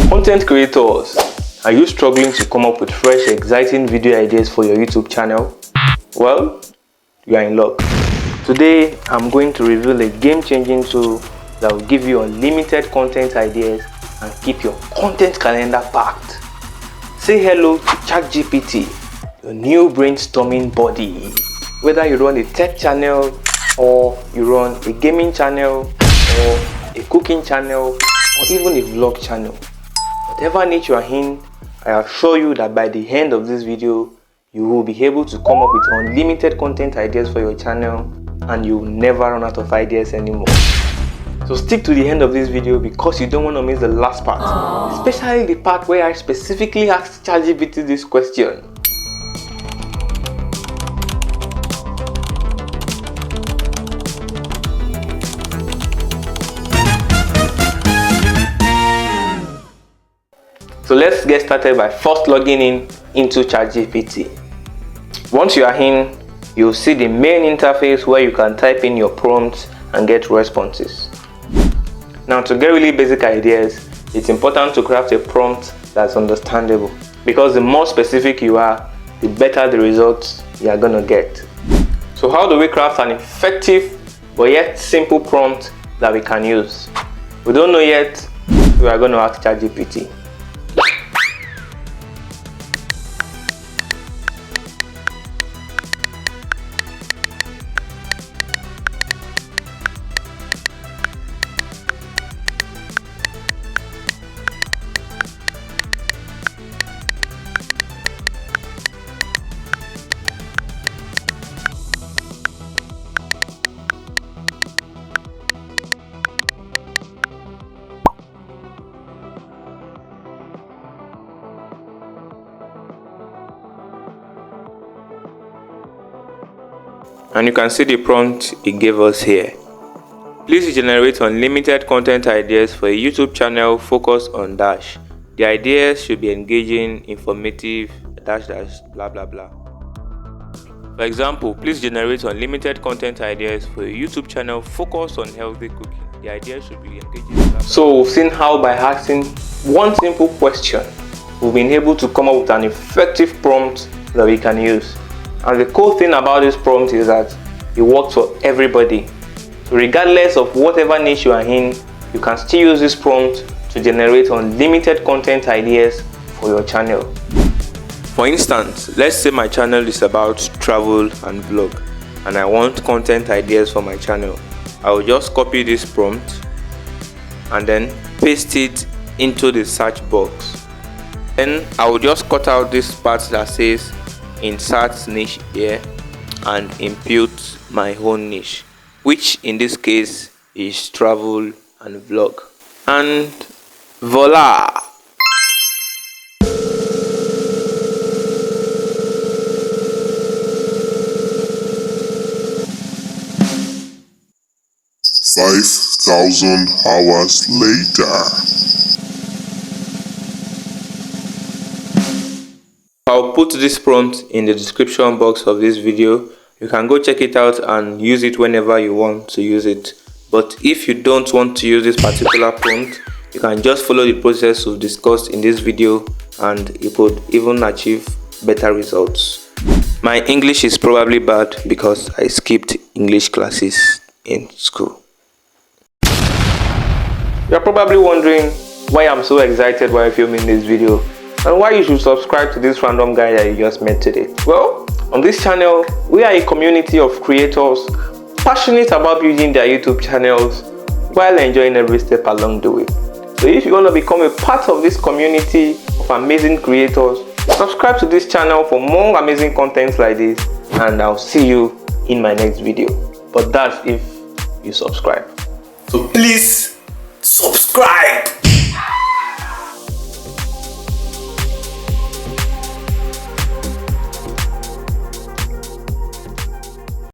Content creators, are you struggling to come up with fresh, exciting video ideas for your YouTube channel? Well, you are in luck. Today, I'm going to reveal a game-changing tool that will give you unlimited content ideas and keep your content calendar packed. Say hello to ChatGPT, your new brainstorming buddy. Whether you run a tech channel, or you run a gaming channel, or a cooking channel, or even a vlog channel. Whatever niche you are in, I assure you that by the end of this video, you will be able to come up with unlimited content ideas for your channel and you will never run out of ideas anymore. So stick to the end of this video because you don't want to miss the last part, especially the part where I specifically asked ChatGPT this question. So let's get started by first logging into ChatGPT. Once you are in, you'll see the main interface where you can type in your prompts and get responses. Now, to get really basic ideas, it's important to craft a prompt that's understandable, because the more specific you are, the better the results you are gonna get. So how do we craft an effective but yet simple prompt that we can use? We don't know yet, we are gonna ask ChatGPT. And you can see the prompt it gave us here. Please generate unlimited content ideas for a YouTube channel focused on dash. The ideas should be engaging, informative, dash blah blah blah. For example, please generate unlimited content ideas for a YouTube channel focused on healthy cooking. The ideas should be engaging. Blah, blah. So we've seen how by asking one simple question, we've been able to come up with an effective prompt that we can use. And the cool thing about this prompt is that it works for everybody. So regardless of whatever niche you are in, you can still use this prompt to generate unlimited content ideas for your channel. For instance, let's say my channel is about travel and vlog, and I want content ideas for my channel. I will just copy this prompt and then paste it into the search box. Then I will just cut out this part that says insert niche here and input my own niche, which in this case is travel and vlog, and voila! $5,000 hours later. I'll put this prompt in the description box of this video. You can go check it out and use it whenever you want to use it. But if you don't want to use this particular prompt, you can just follow the process we've discussed in this video and you could even achieve better results. My English is probably bad because I skipped English classes in school. You're probably wondering why I'm so excited while filming this video, and why you should subscribe to this random guy that you just met today. Well, on this channel, we are a community of creators passionate about building their YouTube channels while enjoying every step along the way. So if you want to become a part of this community of amazing creators, subscribe to this channel for more amazing contents like this, and I'll see you in my next video. But that's if you subscribe. So please subscribe.